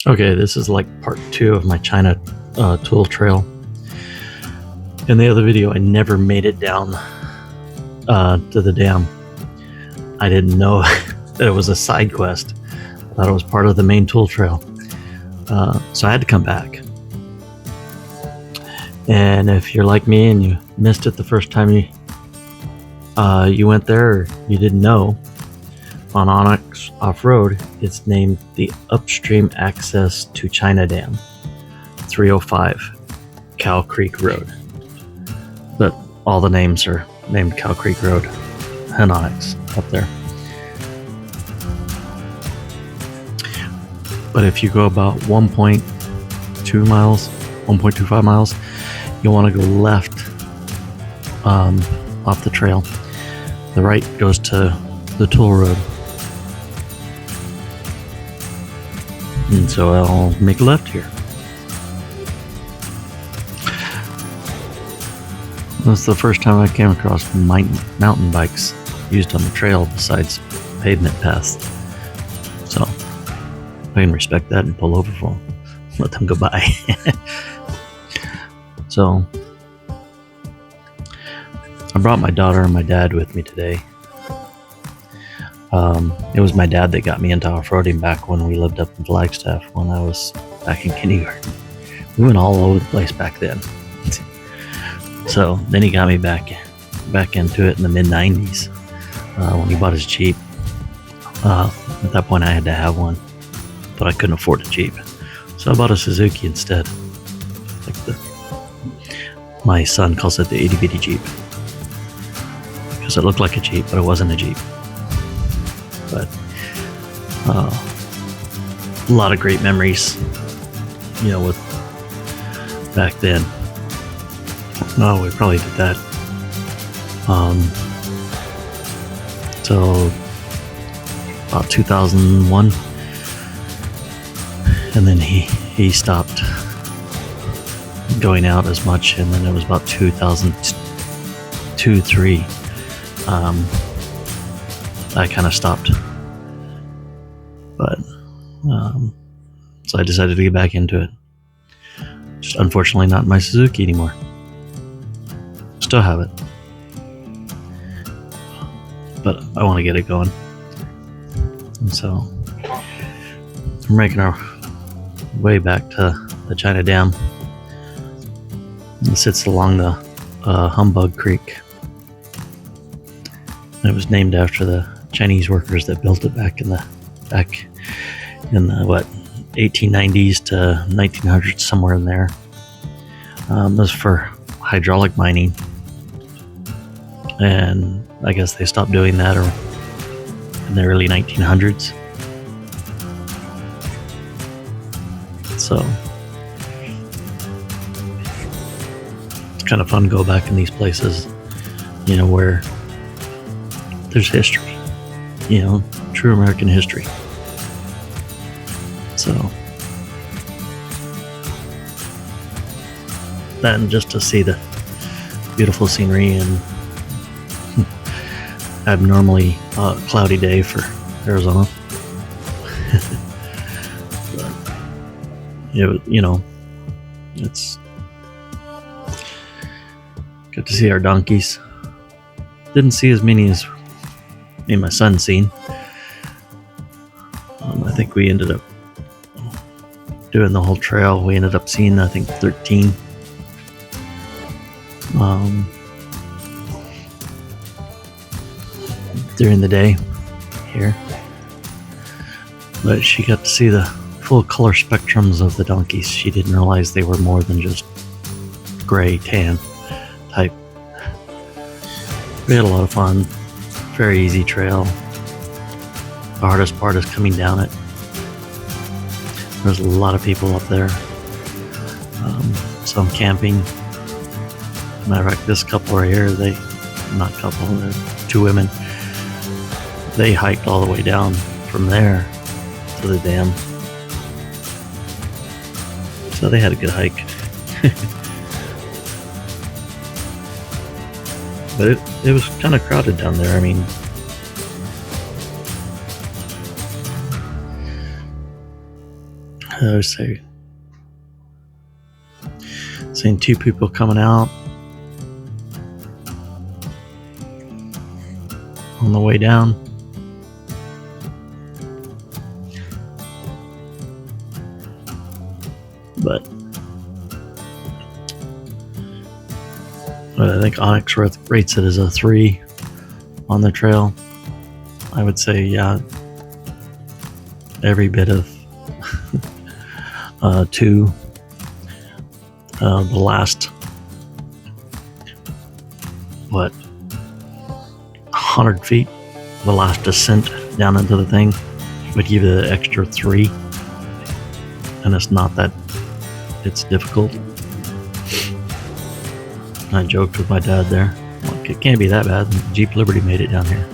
Okay, this is like part 2 of my China Tule trail. In the other video, I never made it down to the dam. I didn't know that it was a side quest. I thought it was part of the main Tule trail. So I had to come back. And if you're like me and you missed it the first time you went there, or you didn't know, on Onyx Off-Road, it's named the Upstream Access to China Dam, 305 Cow Creek Road. But all the names are named Cow Creek Road and Onyx up there. But if you go about 1.2 miles, 1.25 miles, you'll want to go left off the trail. The right goes to the Tule Road. And so I'll make a left here. That's the first time I came across mountain bikes used on the trail besides pavement paths. So I can respect that and pull over for them. Let them go by. So I brought my daughter and my dad with me today. It was my dad that got me into off-roading back when we lived up in Flagstaff when I was back in kindergarten. We went all over the place back then. So then he got me back into it in the mid-90s when he bought his Jeep. At that point I had to have one, but I couldn't afford a Jeep. So I bought a Suzuki instead. My son calls it the itty bitty Jeep, because it looked like a Jeep, but it wasn't a Jeep. But a lot of great memories, with back then. No, we probably did that till about 2001, and then he stopped going out as much, and then it was about 2002-3 I kind of stopped, but so I decided to get back into it. Just unfortunately not in my Suzuki anymore. Still have it, but I want to get it going. And so we're making our way back to the China Dam. It sits along the Humbug Creek. It was named after the Chinese workers that built it back in the 1890s to 1900s, somewhere in there. It was for hydraulic mining, and I guess they stopped doing that in the early 1900s. So it's kind of fun to go back in these places, where there's history, true American history. So then just to see the beautiful scenery and abnormally cloudy day for Arizona. It's good to see our donkeys. Didn't see as many as me and my son seen. I think we ended up doing the whole trail. We ended up seeing, I think, 13. During the day here. But she got to see the full color spectrums of the donkeys. She didn't realize they were more than just gray, tan type. We had a lot of fun. Very easy trail. The hardest part is coming down it. There's a lot of people up there. Some camping. Matter of fact, this couple right here, they're two women. They hiked all the way down from there to the dam. So they had a good hike. But it was kind of crowded down there. I mean, I was seeing two people coming out on the way down. But I think Onyx rates it as a 3 on the trail. I would say, yeah, every bit of 2. The last, 100 feet, the last descent down into the thing would give you the extra 3. And it's not that it's difficult. I joked with my dad there, like, it can't be that bad. Jeep Liberty made it down here.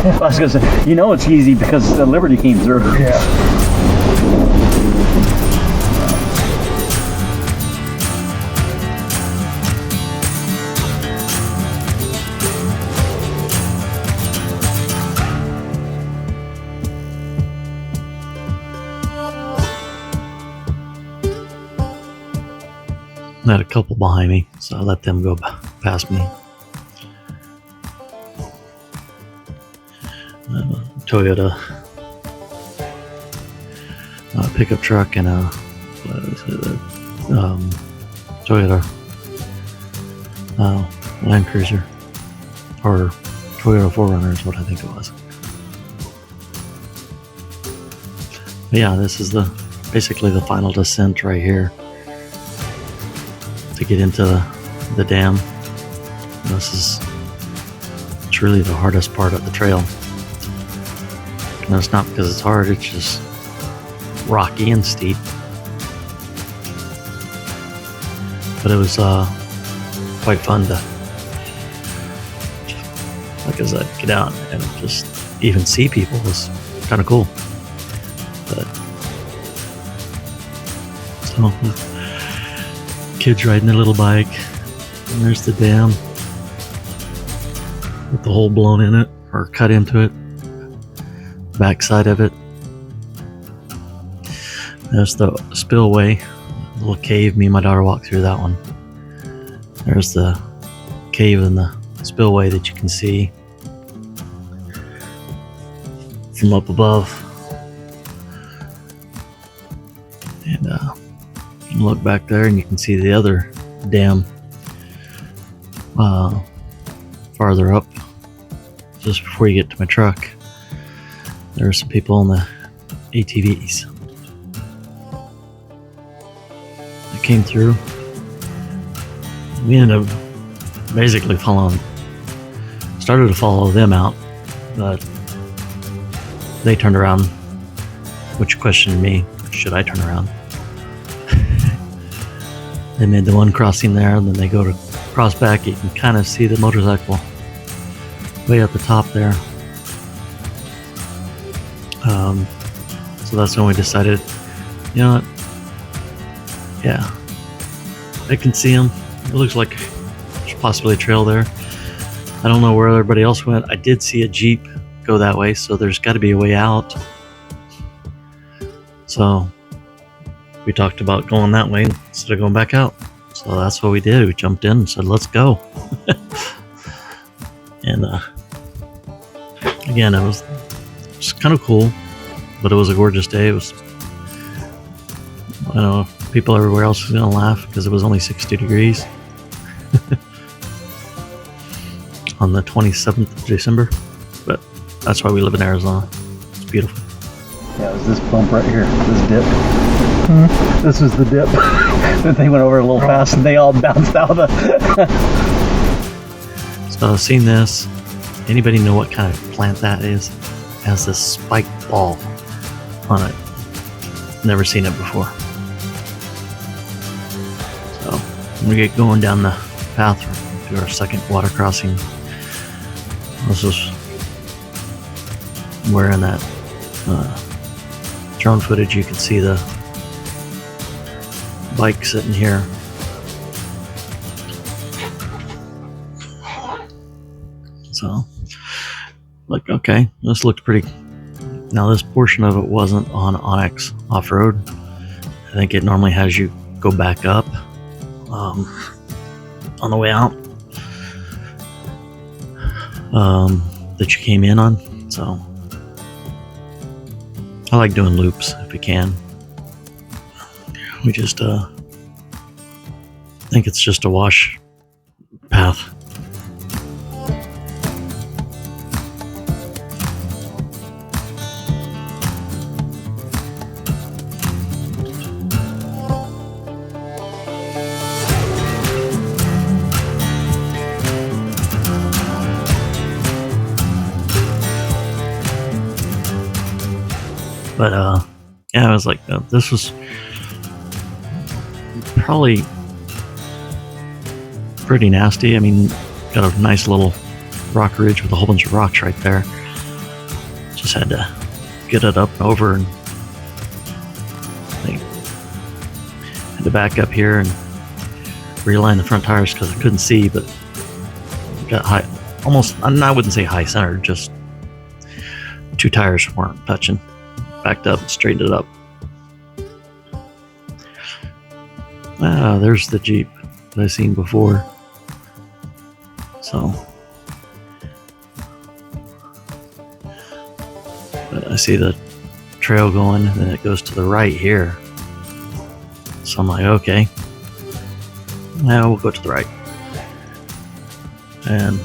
I was gonna say, you know it's easy because the Liberty came through. Yeah. I had a couple behind me, so I let them go past me. Toyota pickup truck and a Toyota Land Cruiser, or Toyota 4Runner is what I think it was. But yeah, this is basically the final descent right here to get into the dam. This is truly the hardest part of the trail. And it's not because it's hard, it's just rocky and steep. But it was quite fun to, like, as I get out and just even see people was kind of cool. But so kids riding their little bike, and there's the dam with the hole blown in it or cut into it. Back side of it. There's the spillway, little cave. Me and my daughter walked through that one. There's the cave and the spillway that you can see from up above. And you look back there and you can see the other dam farther up, just before you get to my truck. There are some people in the ATVs that came through. We ended up basically started to follow them out, but they turned around, which questioned me, should I turn around? They made the one crossing there, and then they go to cross back. You can kind of see the motorcycle way at the top there. So that's when we decided, you know what, yeah, I can see them. It looks like there's possibly a trail there. I don't know where everybody else went. I did see a Jeep go that way, so there's got to be a way out. So we talked about going that way instead of going back out. So that's what we did. We jumped in and said, let's go. And again, it was kind of cool, but it was a gorgeous day. It was, I know people everywhere else was going to laugh because it was only 60 degrees on the 27th of December, but that's why we live in Arizona. It's beautiful. Yeah, it was this bump right here, this dip. This was the dip. The thing went over a little fast and they all bounced out of the... So I've seen this. Anybody know what kind of plant that is? It has this spiked ball on it. Never seen it before. So I'm gonna get going down the path to our second water crossing. This is where in that drone footage you can see the bike sitting here. So Like, okay, this looked pretty. Now this portion of it wasn't on Onyx off-road. I think it normally has you go back up on the way out that you came in on. So I like doing loops if we can. We just think it's just a wash path. But yeah, I was like, this was probably pretty nasty. I mean, got a nice little rock ridge with a whole bunch of rocks right there. Just had to get it up and over, and I had to back up here and realign the front tires because I couldn't see, but got high, almost, I wouldn't say high centered, just two tires weren't touching. Backed up and straightened it up. Ah, there's the Jeep that I've seen before. So, but I see the trail going, and then it goes to the right here. So I'm like, okay, now we'll go to the right. And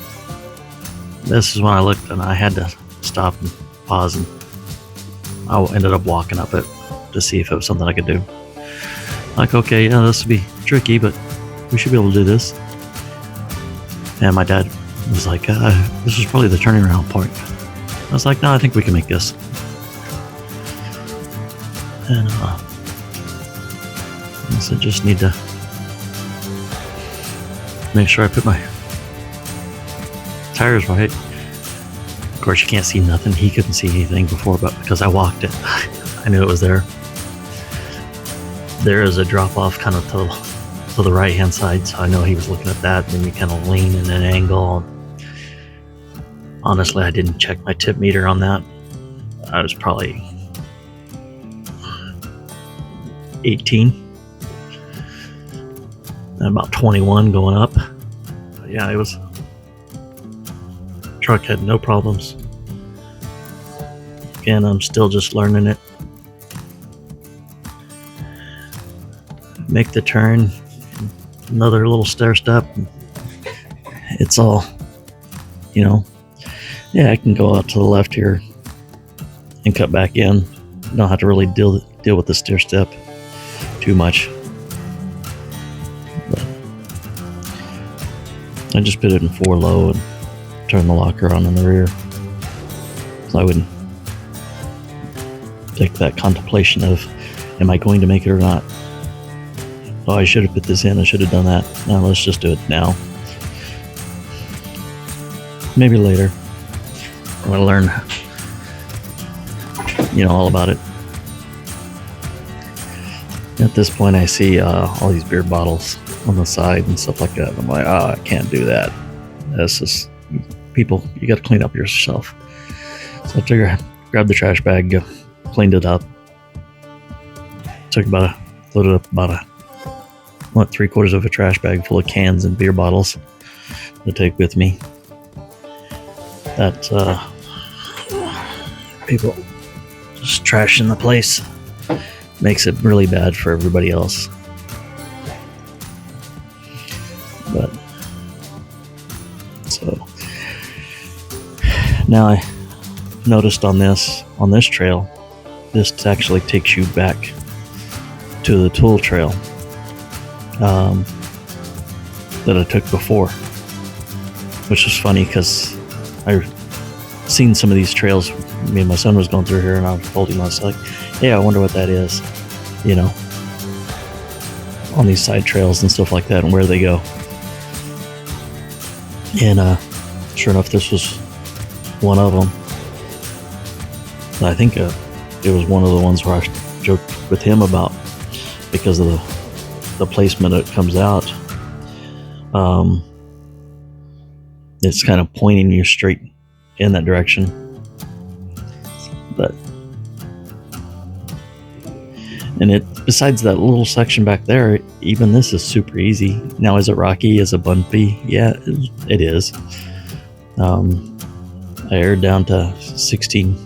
this is when I looked, and I had to stop and pause, and I ended up walking up it to see if it was something I could do. Like, okay, yeah, this would be tricky, but we should be able to do this. And my dad was like, this is probably the turning around point. I was like, no, I think we can make this. And I said, just need to make sure I put my tires right. Of course, you can't see nothing. He couldn't see anything before, but because I walked it, I knew it was there. There is a drop off kind of to the right hand side, so I know he was looking at that. And then you kind of lean in an angle. Honestly, I didn't check my tip meter on that. I was probably 18 and about 21 going up. But yeah, it was. Truck had no problems. Again, I'm still just learning it. Make the turn, another little stair step. It's all, you know, yeah, I can go out to the left here and cut back in. Don't have to really deal with the stair step too much. But I just put it in 4 low and turn the locker on in the rear, so I wouldn't take that contemplation of, am I going to make it or not? Oh, I should have put this in, I should have done that. No, let's just do it now. Maybe later. I'm going to learn, all about it. At this point, I see all these beer bottles on the side and stuff like that. I'm like, I can't do that. This is, people, you got to clean up yourself. So I figured, grabbed the trash bag, cleaned it up. Loaded up about 3/4 of a trash bag full of cans and beer bottles to take with me. That people just trashing the place makes it really bad for everybody else. But so now I noticed on this trail, this actually takes you back to the Tule trail that I took before, which is funny because I've seen some of these trails. Me and my son was going through here, and I told him, I was like, yeah, I wonder what that is, on these side trails and stuff like that, and where they go. And sure enough, this was one of them. And I think it was one of the ones where I joked with him about, because of the placement it comes out. It's kind of pointing you straight in that direction. But and it, besides that little section back there, even this is super easy. Now, is it rocky? Is it bumpy? Yeah, it is. I aired down to 16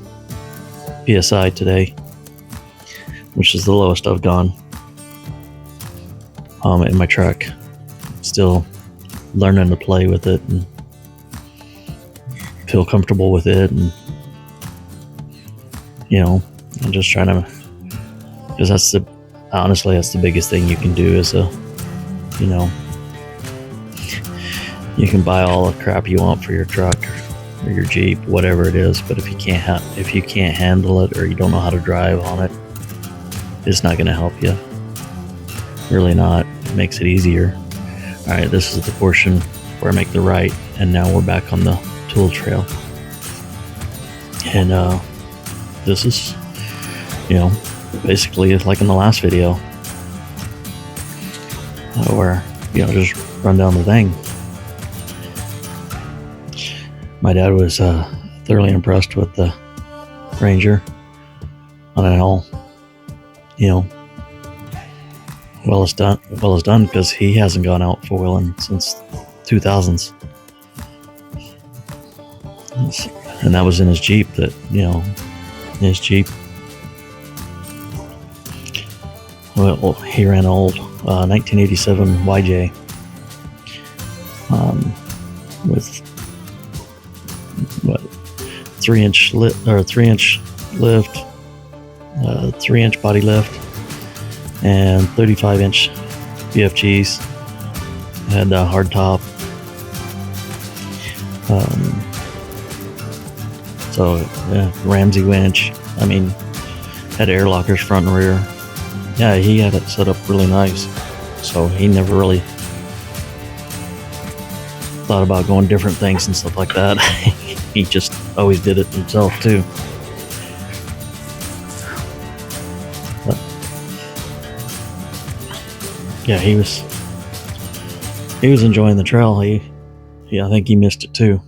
PSI today, which is the lowest I've gone in my truck. Still learning to play with it and feel comfortable with it, and you know, I'm just trying to, because honestly that's the biggest thing you can do is you know, you can buy all the crap you want for your truck or your Jeep, whatever it is, but if you can't handle it, or you don't know how to drive on it, it's not going to help you. Really not. It makes it easier. All right, this is the portion where I make the right, and now we're back on the Tule trail. And this is, you know, basically like in the last video, where, you know, just run down the thing. My dad was thoroughly impressed with the Ranger on it all. You know, well it's done, because he hasn't gone out four-wheeling since 2000s, and that was in his Jeep. That, you know, his Jeep. Well, he ran old 1987 YJ with what, 3-inch lift, 3-inch body lift, and 35-inch BFGs. Had a hard top. So yeah, Ramsey winch. I mean, had air lockers front and rear. Yeah, he had it set up really nice. So he never really thought about going different things and stuff like that. He just always did it himself too. But yeah, he was enjoying the trail. I think he missed it too.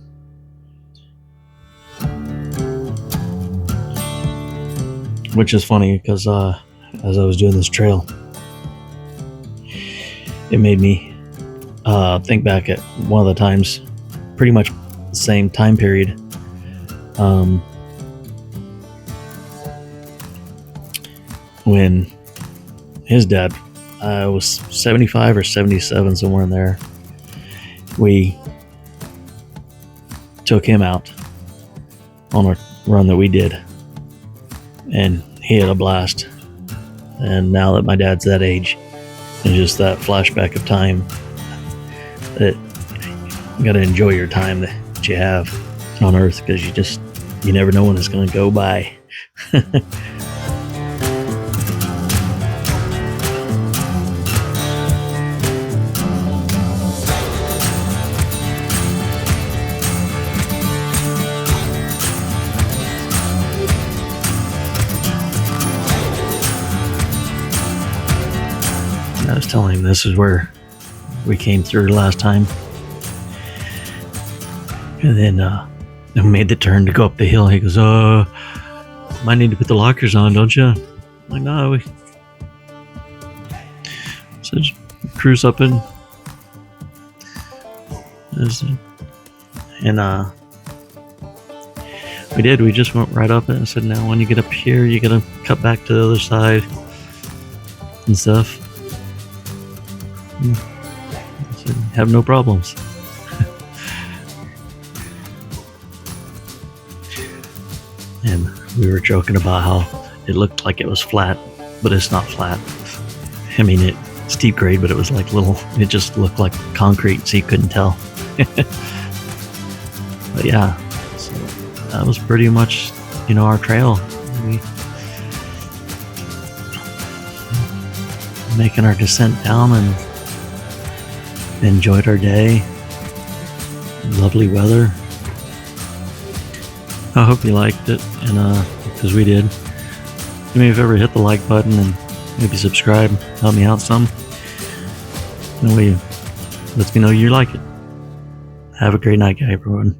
Which is funny, because as I was doing this trail, it made me think back at one of the times, pretty much the same time period, when his dad was 75 or 77, somewhere in there. We took him out on a run that we did, and he had a blast. And now that my dad's that age, and just that flashback of time, that you gotta enjoy your time that you have on Earth, because you never know when it's gonna go by. I was telling him this is where we came through last time, and then I made the turn to go up the hill. He goes, might need to put the lockers on, don't you? I'm like, no. So just cruise up in, and we did. We just went right up it and said, now when you get up here, you gotta cut back to the other side and stuff. I said, have no problems. And we were joking about how it looked like it was flat, but it's not flat. I mean, it's steep grade, but it was like it just looked like concrete, so you couldn't tell. But yeah, so that was pretty much, our trail. We making our descent down and enjoyed our day. Lovely weather. I hope you liked it, and because we did. You may have ever hit the like button and maybe subscribe. Help me out some. Let me know you like it. Have a great night, everyone.